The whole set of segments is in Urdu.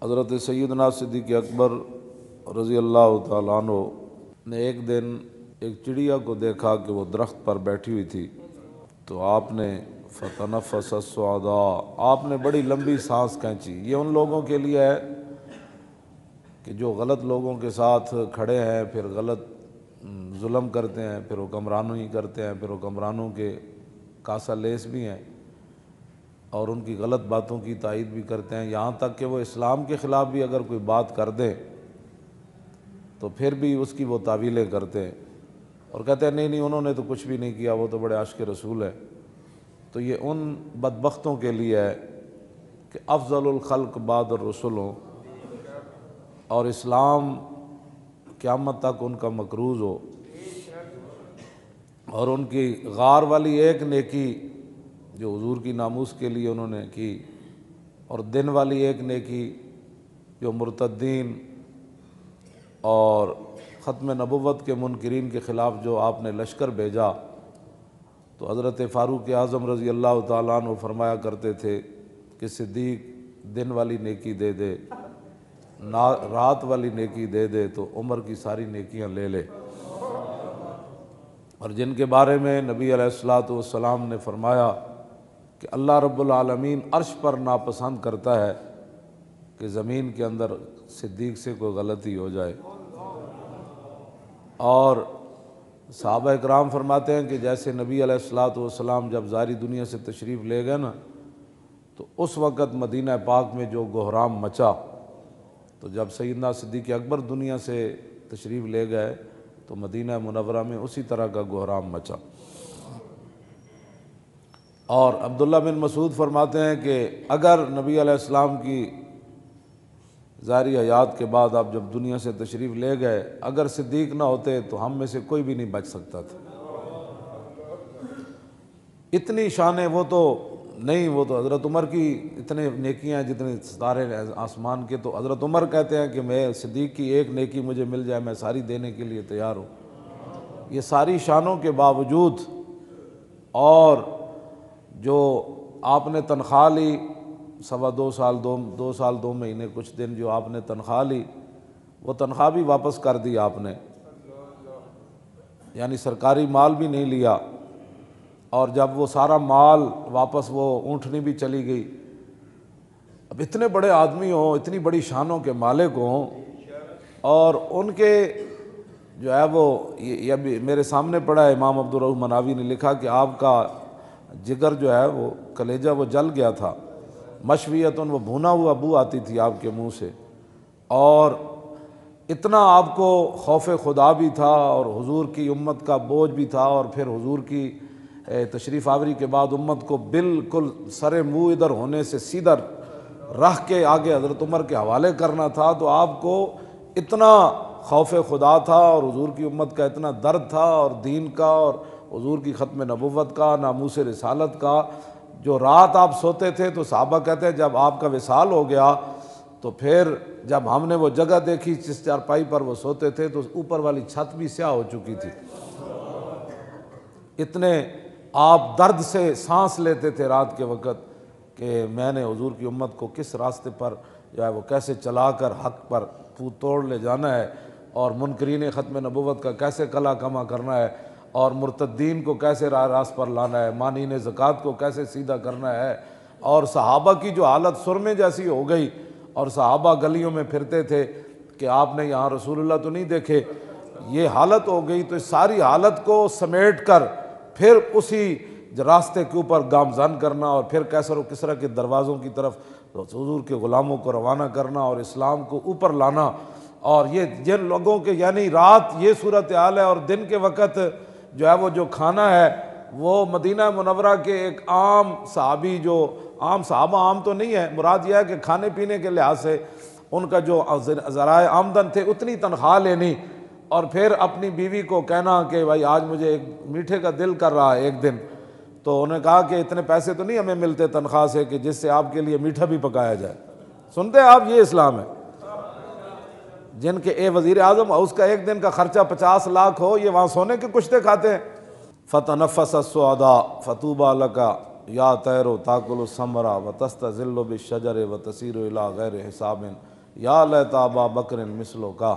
حضرت سیدنا صدیق اکبر رضی اللہ تعالیٰ عنہ نے ایک دن ایک چڑیا کو دیکھا کہ وہ درخت پر بیٹھی ہوئی تھی، تو آپ نے فتنفس الصعداء، آپ نے بڑی لمبی سانس کھینچی۔ یہ ان لوگوں کے لیے ہے کہ جو غلط لوگوں کے ساتھ کھڑے ہیں، پھر غلط ظلم کرتے ہیں، پھر حکمرانوں ہی کرتے ہیں، پھر حکمرانوں کے کاسہ لیس بھی ہیں اور ان کی غلط باتوں کی تائید بھی کرتے ہیں، یہاں تک کہ وہ اسلام کے خلاف بھی اگر کوئی بات کر دیں تو پھر بھی اس کی وہ تعویلیں کرتے ہیں اور کہتے ہیں نہیں انہوں نے تو کچھ بھی نہیں کیا، وہ تو بڑے عاشق رسول ہیں۔ تو یہ ان بدبختوں کے لیے ہے کہ افضل الخلق بعد الرسل ہوں اور اسلام قیامت تک ان کا مکروز ہو، اور ان کی غار والی ایک نیکی جو حضور کی ناموس کے لیے انہوں نے کی، اور دن والی ایک نیکی جو مرتدین اور ختم نبوت کے منکرین کے خلاف جو آپ نے لشکر بھیجا، تو حضرت فاروق اعظم رضی اللہ تعالیٰ عنہ فرمایا کرتے تھے کہ صدیق دن والی نیکی دے دے، رات والی نیکی دے دے تو عمر کی ساری نیکیاں لے لے۔ اور جن کے بارے میں نبی علیہ الصلوۃ والسلام نے فرمایا کہ اللہ رب العالمین عرش پر ناپسند کرتا ہے کہ زمین کے اندر صدیق سے کوئی غلطی ہو جائے۔ اور صحابہ اکرام فرماتے ہیں کہ جیسے نبی علیہ الصلوۃ والسلام جب ظاہری دنیا سے تشریف لے گئے نا، تو اس وقت مدینہ پاک میں جو گہرام مچا، تو جب سیدنا صدیق اکبر دنیا سے تشریف لے گئے تو مدینہ منورہ میں اسی طرح کا گہرام مچا۔ اور عبداللہ بن مسعود فرماتے ہیں کہ اگر نبی علیہ السلام کی ظاہری حیات کے بعد آپ جب دنیا سے تشریف لے گئے، اگر صدیق نہ ہوتے تو ہم میں سے کوئی بھی نہیں بچ سکتا تھا۔ اتنی شانیں وہ تو نہیں، وہ تو حضرت عمر کی اتنے نیکیاں ہیں جتنے ستارے آسمان کے، تو حضرت عمر کہتے ہیں کہ میں صدیق کی ایک نیکی مجھے مل جائے میں ساری دینے کے لیے تیار ہوں۔ یہ ساری شانوں کے باوجود اور جو آپ نے تنخواہ لی دو سال 2 مہینے کچھ دن جو آپ نے تنخواہ لی، وہ تنخواہ بھی واپس کر دی آپ نے، یعنی سرکاری مال بھی نہیں لیا۔ اور جب وہ سارا مال واپس، وہ اونٹنی بھی چلی گئی۔ اب اتنے بڑے آدمی ہوں، اتنی بڑی شانوں کے مالک ہوں، اور ان کے جو ہے وہ یہ بھی میرے سامنے پڑا ہے، امام عبدالرؤف مناوی نے لکھا کہ آپ کا جگر جو ہے وہ کلیجہ وہ جل گیا تھا، مشویتن وہ بھونا ہوا بو آتی تھی آپ کے منہ سے، اور اتنا آپ کو خوف خدا بھی تھا اور حضور کی امت کا بوجھ بھی تھا، اور پھر حضور کی تشریف آوری کے بعد امت کو بالکل سر منہ ادھر ہونے سے سیدھا رکھ کے آگے حضرت عمر کے حوالے کرنا تھا، تو آپ کو اتنا خوف خدا تھا اور حضور کی امت کا اتنا درد تھا، اور دین کا اور حضور کی ختم نبوت کا، ناموس رسالت کا۔ جو رات آپ سوتے تھے تو صحابہ کہتے ہیں جب آپ کا وصال ہو گیا تو پھر جب ہم نے وہ جگہ دیکھی جس چارپائی پر وہ سوتے تھے تو اوپر والی چھت بھی سیاہ ہو چکی تھی۔ اتنے آپ درد سے سانس لیتے تھے رات کے وقت کہ میں نے حضور کی امت کو کس راستے پر جو ہے وہ کیسے چلا کر حق پر توڑ لے جانا ہے، اور منکرین ختم نبوت کا کیسے کلا کما کرنا ہے، اور مرتدین کو کیسے راہ راست پر لانا ہے، مانعین زکوٰۃ کو کیسے سیدھا کرنا ہے۔ اور صحابہ کی جو حالت سرمے جیسی ہو گئی، اور صحابہ گلیوں میں پھرتے تھے کہ آپ نے یہاں رسول اللہ تو نہیں دیکھے، یہ حالت ہو گئی۔ تو اس ساری حالت کو سمیٹ کر پھر اسی راستے کے اوپر گامزن کرنا، اور پھر کیسر و کسریٰ کے دروازوں کی طرف حضور کے غلاموں کو روانہ کرنا اور اسلام کو اوپر لانا۔ اور یہ جن لوگوں کے یعنی رات یہ صورتحال ہے، اور دن کے وقت جو ہے وہ جو کھانا ہے وہ مدینہ منورہ کے ایک عام صحابی، جو عام صحابہ عام تو نہیں ہے، مراد یہ ہے کہ کھانے پینے کے لحاظ سے ان کا جو ذرائع آمدن تھے اتنی تنخواہ لینی، اور پھر اپنی بیوی کو کہنا کہ بھائی آج مجھے ایک میٹھے کا دل کر رہا ہے ایک دن، تو انہوں نے کہا کہ اتنے پیسے تو نہیں ہمیں ملتے تنخواہ سے کہ جس سے آپ کے لیے میٹھا بھی پکایا جائے۔ سنتے ہیں آپ، یہ اسلام ہے۔ جن کے وزیر اعظم اس کا ایک دن کا خرچہ 50 لاکھ ہو، یہ وہاں سونے کے کشتے کھاتے ہیں۔ فتنفس الصعداء فطوبى لك یا طیر تاکل الثمر وتستظل بالشجر وتسیر الی غیر حساب یا لیت ابا بکر مثلو کا۔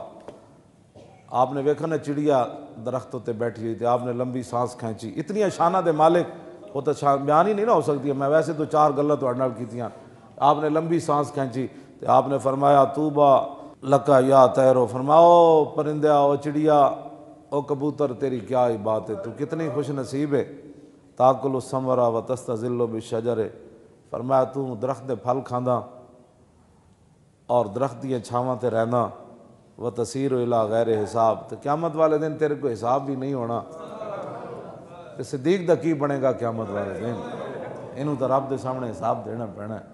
آپ نے ویکھا نا چڑیا درختوں تے بیٹھی ہوئی تھی، آپ نے لمبی سانس کھینچی، اتنی شانہ دے مالک وہ تو بیان ہی نہیں نہ ہو سکتی، میں ویسے تو 4 گلاں تہاڈے نال کیتیاں۔ آپ نے لمبی سانس کھینچی تو آپ نے فرمایا طوبیٰ لکا یا طیرو، فرماؤ پرندہ او چڑیا او کبوتر تیری کیا ہی بات ہے، تو کتنی خوش نصیب ہے۔ تاکل الثمر و تستظل بالشجر، فرمایا تو درخت دے پھل کھاندا اور درخت دیاں چھاواں تے رہنا، و تسیر الی غیر حساب، تو قیامت والے دن تیرے کو حساب بھی نہیں ہونا۔ تے صدیق دا کی بنے گا قیامت والے دن، انہوں تو رب دے سامنے حساب دینا پینا ہے۔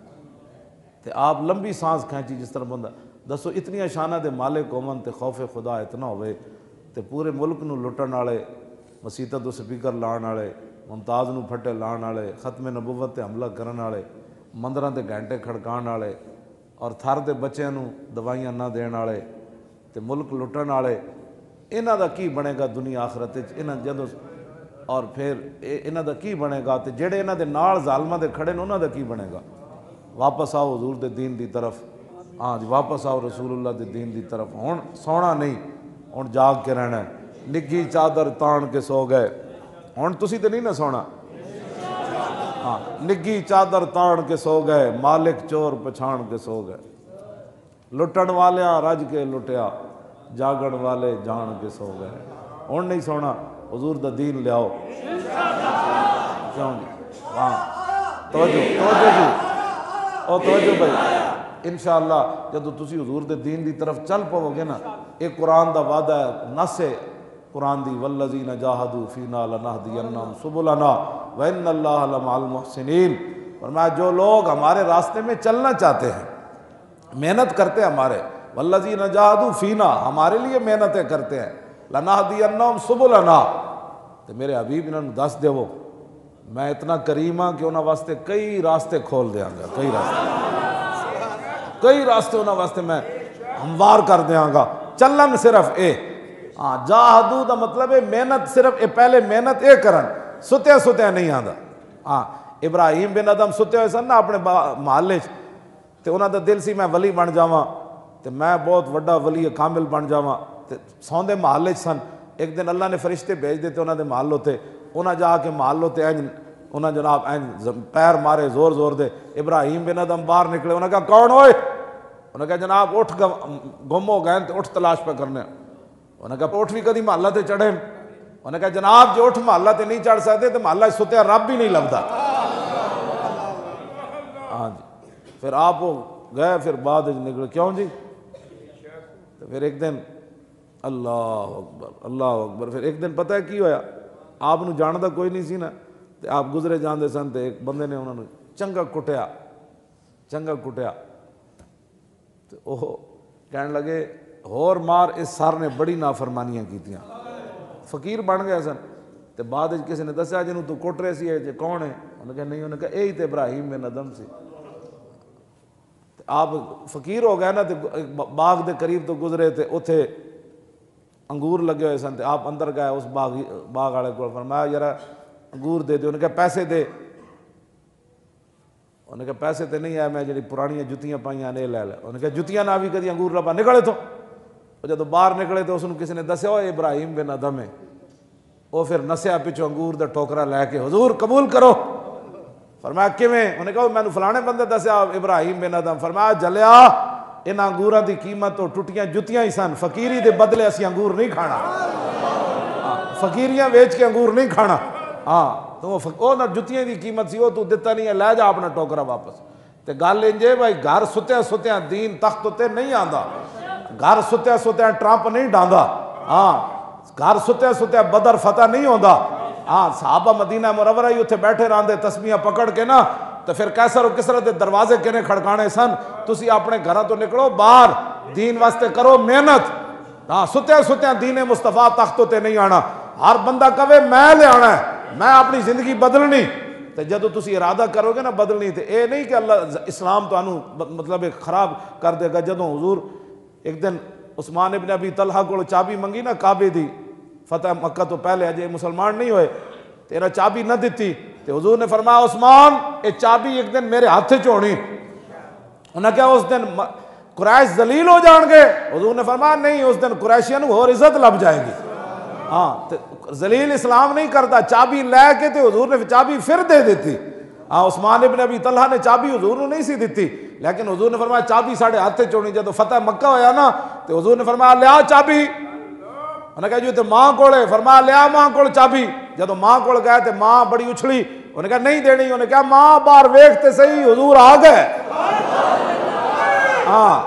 تے آپ لمبی سانس کھینچی جس طرح بندہ دسو اتنی شانہ دے مالک ہومن تے خوف خدا اتنا ہوئے تے پورے ملک نو لٹن والے، مسیتاں تو سپیکر لان والے، ممتاز نو پھٹے لان والے، ختم نبوت تے حملہ کرن والے، مندراں تے گھنٹے کھڑکان والے، اور تھر دے بچیاں نو دوائیاں نہ دین والے تے ملک لٹن والے، انہاں دا کی بنے گا دنیا آخرت وچ؟ انہاں جدوں اور پھر انہاں دا کی بنے گا؟ تے جڑے انہاں دے نال ظالماں دے کھڑے نے انہاں دا کی بنے گا؟ واپس آؤ حضور دے دین دی طرف، ہاں جی واپس آؤ رسول اللہ دے دین دی طرف۔ ہن سونا نہیں، ہن جاگ کے رہنا ہے۔ نگھی چادر تان کے سو گئے، ہن تسی تے نہیں نہ سونا، ہاں نگھی چادر تان کے سو گئے، مالک چور پچھان کے سو گئے۔ لٹن والیاں رج کے لٹیا، جاگن والے جان کے سو گئے۔ ہن نہیں سونا، حضور دا دین لیاؤ۔ کیوں جی؟ ہاں توجہ جی، او توجہ بھائی، انشاءاللہ جدو تسی حضور دے دین دی طرف چل پاؤ گے نا، ایک قرآن دا وعدہ ہے، نص ہے قرآن دی، والذین جاہدوا فینا لنہدینہم سبلنا وان اللہ لمع المحسنین۔ فرمایا جو لوگ ہمارے راستے میں چلنا چاہتے ہیں، محنت کرتے ہیں ہمارے، والذین جاہدوا فینا، ہمارے لیے محنتیں کرتے ہیں، لنہدینہم سبلنا، تو میرے حبیب انہوں نے دس دے وہ میں اتنا کریم ہاں کہ انہوں واسطے کئی راستے کھول دیاں گا، کئی راستے انہوں واسطے میں ہموار کر دیاں گا۔ چلن صرف اے، ہاں جاہدو دا مطلب ہے محنت، صرف اے پہلے محنت اے کرن، ستیا نہیں آندا۔ ہاں ابراہیم بن ادم ستے ہوئے سن نا اپنے محلے چ، تے انہاں دا دل سی میں ولی بن جاواں تے میں بہت وڈا ولی کامل بن جاواں، تے سوندے محلے چ سن۔ ایک دن اللہ نے فرشتے بھیج دیتے انہاں دے محل ہوتے، انہاں جا کے محل ہوتے انہاں جناب پیر مارے زور زور دے، ابراہیم بن ادم باہر نکلے، انہاں کہا کون ہوئے؟ انہاں کہا جناب اٹھ گم ہو گئے تے اٹھ تلاش پہ کرنے۔ انہاں کہا اٹھ بھی کدی محلہ تے چڑھے؟ انہاں کہا جناب جو اٹھ محلہ تے نہیں چڑھ سکتے تو محلہ ستیا رب بھی نہیں لبدا۔ ہاں جی پھر آپ گئے، پھر بعد نکلے، کیوں جی؟ تو پھر ایک دن اللہ اکبر اللہ اکبر، پھر ایک دن پتہ ہے کی ہویا؟ آپ نو جاندا کوئی نہیں سی نا، تے آپ گزرے جاندے سن تے ایک بندے نے انہوں نے چنگا کٹیا تے وہ کہنے لگے ہور مار اس سر نے بڑی نافرمانیاں کیتیاں، فقیر بن گئے سن۔ تے بعد کسی نے دسیا جنوں تو کٹ رہے سی جے کون ہے؟ انہوں نے کہا نہیں، انہوں نے کہا یہی تے ابراہیم بن ادم سی۔ آپ فقیر ہو گئے نا، تے باغ دے قریب تو گزرے تے اتھے انگور لگے ہوئے سن، تے آپ اندر گئے اس باغ والے کو، فرمایا یار انگور دے دے۔ انہوں نے کہا پیسے دے۔ انہوں نے کہا پیسے تے نہیں ہے، میں جڑی پرانیاں جتیاں پائیاں نے لے لے۔ انہوں نے کہا جتیاں نہ بھی کدی انگور لبا، نکلے تو جدو باہر نکلے تو اس نے کسی نے دسیا وہ ابراہیم بن ادم ہے۔ وہ پھر نسیا پچھو انگور دا ٹوکرا لے کے حضور قبول کرو۔ فرمایا کیویں؟ انہوں نے کہا میں نے فلانے بندے دسیا ابراہیم بن ادم۔ فرمایا جلیا ان انگوراں دی قیمت تو ٹوٹیاں جتیاں ہی سن، فقیری دے بدلے اسی انگور نہیں کھانا، فقیریاں ویچ کے انگور نہیں کھانا۔ ہاں تو وہ نہ جتیاں دی قیمت سی، وہ تو دیتا نہیں ہے، لے جا اپنا ٹوکرا واپس۔ تے گل انجے بھائی گھر ستیا دین تخت تے نہیں آندا، گھر ستیا ٹرمپ نہیں ڈاندا، ہاں گھر ستیا بدر فتح نہیں ہوندا۔ ہاں صحابہ مدینہ منورہ ہی اتھے بیٹھے رہندے تسبیحاں پکڑ کے نا، تو پھر کیسر و کسرا دے دروازے کنے کھڑکانے سن۔ تسی اپنے گھراں تو نکلو باہر، دین واسطے کرو محنت۔ ہاں ستیا دین مصطفیٰ تخت تے نہیں آنا۔ ہر بندہ کہے میں لے آنا ہے، میں اپنی زندگی بدلنی، تو جدو تسی ارادہ کرو گے نا بدلنی، تو اے نہیں کہ اللہ اسلام تو انہوں مطلب خراب کر دے گا۔ جدو حضور ایک دن عثمان ابن ابی طلحہ کو چابی منگی نا کعبے دی، فتح مکہ تو پہلے اجے مسلمان نہیں ہوئے، تیرا چابی نہ دیتی، تو حضور نے فرمایا عثمان اے چابی ایک دن میرے ہاتھ چ ہونی۔ انہاں کہا اس دن قریش ذلیل ہو جان گے؟ حضور نے فرمایا نہیں، اس دن قریشین کو اور عزت لب جائے گی۔ ہاں ذلیل اسلام نہیں کرتا، چابی لے کے تے حضور نے چابی پھر دے دیتی۔ ہاں عثمان ابن ابی طلحہ نے چابی حضور نے نہیں سی دیتی، لیکن حضور نے فرمایا چابی ساڑھے ہاتھ چونی۔ جب فتح مکہ ہویا نا تو حضور نے فرمایا لیا چابی، انہوں نے کہا جو تے ماں کولے، فرمایا لیا ماں کول چابی۔ جب ماں کول گئے تے ماں بڑی اچھلی، انہوں نے کہا نہیں دینی، انہوں نے کہا ماں باہر ویکھتے صحیح حضور آ گئے۔ ہاں